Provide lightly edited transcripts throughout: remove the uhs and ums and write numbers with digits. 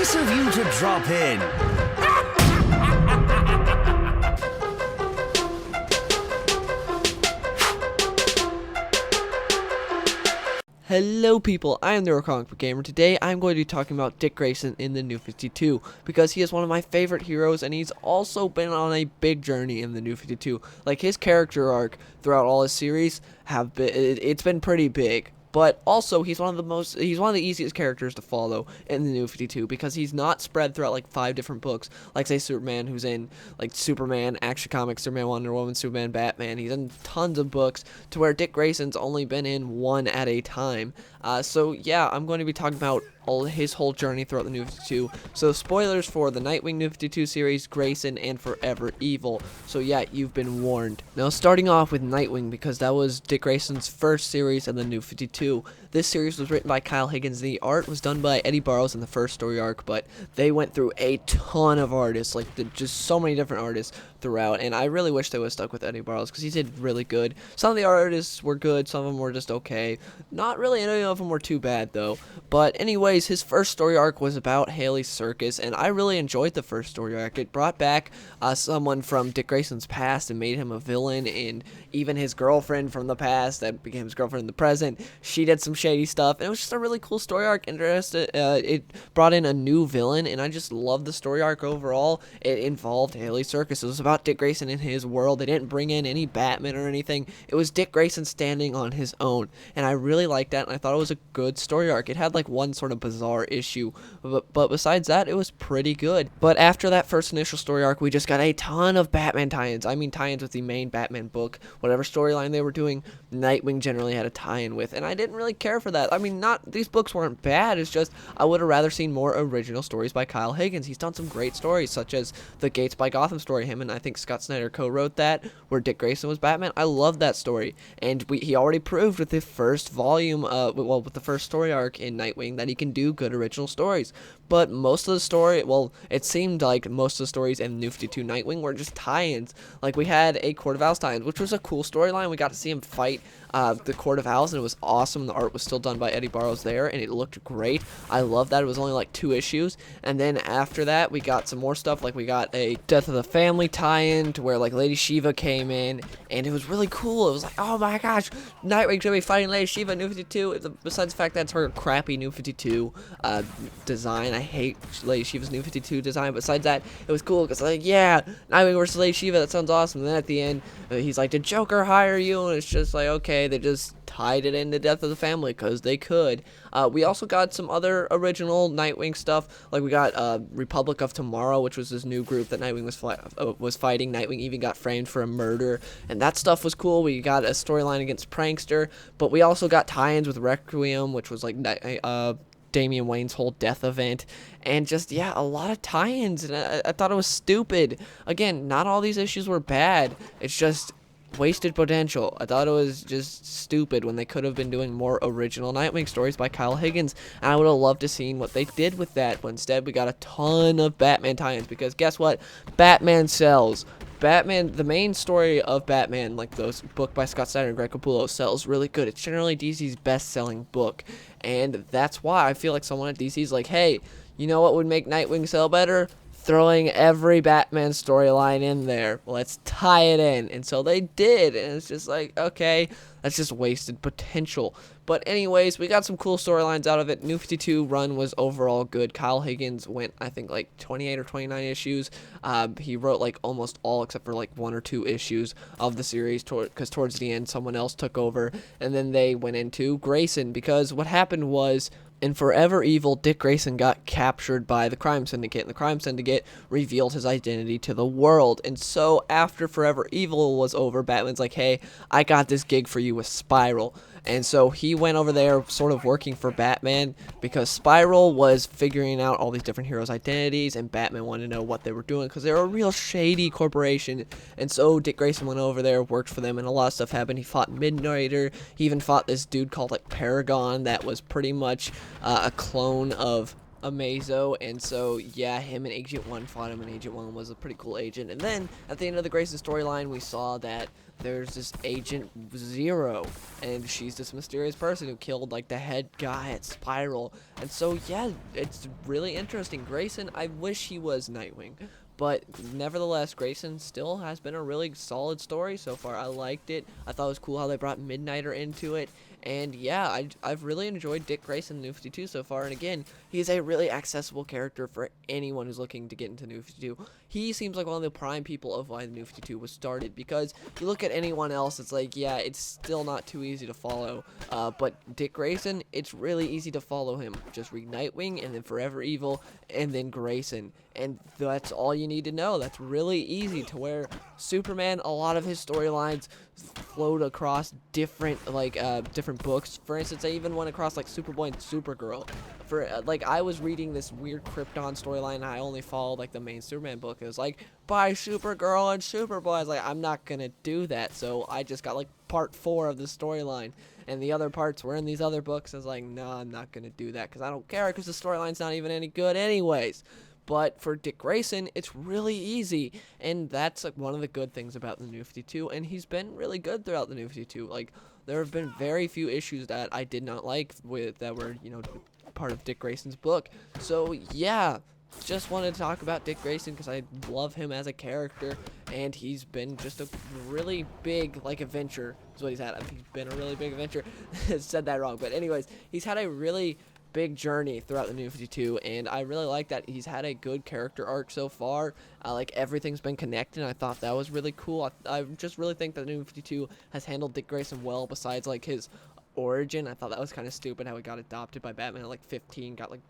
Nice of you to drop in. Hello people, I am the Comic Book Gamer. Today I'm going to be talking about Dick Grayson in the New 52 because he is one of my favorite heroes and he's also been on a big journey in the New 52. Like his character arc throughout all his series it's been pretty big. But also, he's one of the easiest characters to follow in the New 52 because he's not spread throughout like 5 different books, like say Superman, who's in like Superman, Action Comics, Superman, Wonder Woman, Superman, Batman. He's in tons of books to where Dick Grayson's only been in one at a time. So yeah, I'm going to be talking about his whole journey throughout the New 52. So spoilers for the Nightwing New 52 series, Grayson, and Forever Evil. So yeah, you've been warned. Now starting off with Nightwing, because that was Dick Grayson's first series in the New 52. This series was written by Kyle Higgins. The art was done by Eddie Barrows in the first story arc, but they went through a ton of artists, like just so many different artists throughout, and I really wish they would have stuck with Eddie Barrows because he did really good. Some of the artists were good, some of them were just okay. Not really any of them were too bad though. But anyways, his first story arc was about Haley's Circus, and I really enjoyed the first story arc. It brought back someone from Dick Grayson's past and made him a villain, and even his girlfriend from the past that became his girlfriend in the present, she did some shady stuff, and it was just a really cool story arc. It brought in a new villain, and I just loved the story arc overall. It involved Haley's Circus. It was about Dick Grayson in his world. They didn't bring in any Batman or anything. It was Dick Grayson standing on his own, and I really liked that, and I thought it was a good story arc. It had like one sort of bizarre issue, but besides that, it was pretty good. But after that first initial story arc, we just got a ton of Batman tie-ins. I mean tie-ins with the main Batman book. Whatever storyline they were doing, Nightwing generally had a tie-in with, and I didn't really care for that. I mean, these books weren't bad, it's just I would have rather seen more original stories by Kyle Higgins. He's done some great stories, such as the Gates by Gotham story. Him and I think Scott Snyder co-wrote that, where Dick Grayson was Batman. I love that story, and he already proved with the first volume, with the first story arc in Nightwing, that he can do good original stories. But most of the story, it seemed like most of the stories in New 52 Nightwing were just tie-ins. Like we had a Court of Owls tie-in, which was a cool storyline. We got to see him fight the Court of Owls, and it was awesome. The art was still done by Eddie Barrows there, and it looked great. I love that. It was only like 2 issues, and then after that, we got some more stuff. Like we got a Death of the Family tie-in to where like Lady Shiva came in, and it was really cool. It was like, oh my gosh, Nightwing's gonna be fighting Lady Shiva in New 52. Besides the fact that it's her crappy New 52 design, I hate Lady Shiva's New 52 design. Besides that, it was cool because like, yeah, Nightwing versus Lady Shiva, that sounds awesome. And then at the end, he's like, did Joker hire you? And it's just like, okay, they just tied it into Death of the Family because they could. We also got some other original Nightwing stuff. Like we got Republic of Tomorrow, which was this new group that Nightwing was fighting. Nightwing even got framed for a murder, and that stuff was cool. We got a storyline against Prankster, but we also got tie-ins with Requiem, which was like Damian Wayne's whole death event, and just, yeah, a lot of tie-ins, and I thought it was stupid. Again, not all these issues were bad. It's just wasted potential. I thought it was just stupid when they could have been doing more original Nightwing stories by Kyle Higgins, and I would have loved to seen what they did with that. But instead, we got a ton of Batman tie-ins, because guess what? Batman sells. Batman, the main story of Batman, like those book by Scott Snyder and Greg Capullo, sells really good. It's generally DC's best-selling book, and that's why I feel like someone at DC's like, hey, you know what would make Nightwing sell better? Throwing every Batman storyline in there. Let's tie it in. And so they did, and it's just like, okay, that's just wasted potential. But anyways, we got some cool storylines out of it. New 52 run was overall good. Kyle Higgins went, I think, like 28 or 29 issues. He wrote like almost all except for like 1 or 2 issues of the series, because towards the end someone else took over, and then they went into Grayson, because what happened was, in Forever Evil, Dick Grayson got captured by the Crime Syndicate, and the Crime Syndicate revealed his identity to the world. And so after Forever Evil was over, Batman's like, hey, I got this gig for you with Spiral. And so he went over there sort of working for Batman, because Spiral was figuring out all these different heroes' identities, and Batman wanted to know what they were doing because they're a real shady corporation. And so Dick Grayson went over there, worked for them, and a lot of stuff happened. He fought Midnighter. He even fought this dude called like Paragon that was pretty much a clone of Amazo, and so yeah, him and Agent 1 fought him, and Agent 1 was a pretty cool agent. And then at the end of the Grayson storyline, we saw that there's this Agent 0, and she's this mysterious person who killed like the head guy at Spiral. And so yeah, it's really interesting. Grayson, I wish he was Nightwing, but nevertheless, Grayson still has been a really solid story so far. I liked it. I thought it was cool how they brought Midnighter into it. And yeah, I've really enjoyed Dick Grayson in New 52 so far. And again, he's a really accessible character for anyone who's looking to get into New 52. He seems like one of the prime people of why the New 52 was started, because you look at anyone else, it's like, yeah, it's still not too easy to follow. But Dick Grayson, it's really easy to follow him. Just read Nightwing, and then Forever Evil, and then Grayson. And that's all you need to know. That's really easy, to where Superman, a lot of his storylines flowed across different different books. For instance, I even went across like Superboy and Supergirl. For like, I was reading this weird Krypton storyline, and I only followed like the main Superman book. It was like by Supergirl and Superboy. I was like, I'm not gonna do that, so I just got like part 4 of the storyline, and the other parts were in these other books. I was like, no, I'm not gonna do that because I don't care, because the storyline's not even any good anyways. But for Dick Grayson, it's really easy, and that's like one of the good things about the New 52, and he's been really good throughout the New 52. Like, there have been very few issues that I did not like with that were, you know, part of Dick Grayson's book. So yeah, just wanted to talk about Dick Grayson because I love him as a character, and he's been just a really big like adventure is what he's had. I think he's been a really big adventure. Said that wrong, but anyways, he's had a really big journey throughout the New 52, and I really like that he's had a good character arc so far. Like, everything's been connected, and I thought that was really cool. I just really think that the New 52 has handled Dick Grayson well, besides like his origin. I thought that was kind of stupid how he got adopted by Batman at like 15, got like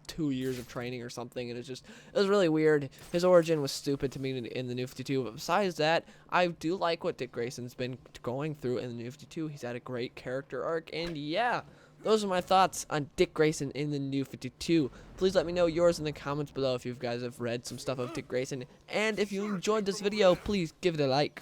2 years of training or something, and it was really weird. His origin was stupid to me in the New 52, but besides that, I do like what Dick Grayson's been going through in the New 52. He's had a great character arc, and yeah, those are my thoughts on Dick Grayson in the New 52. Please let me know yours in the comments below if you guys have read some stuff of Dick Grayson, and if you enjoyed this video, please give it a like.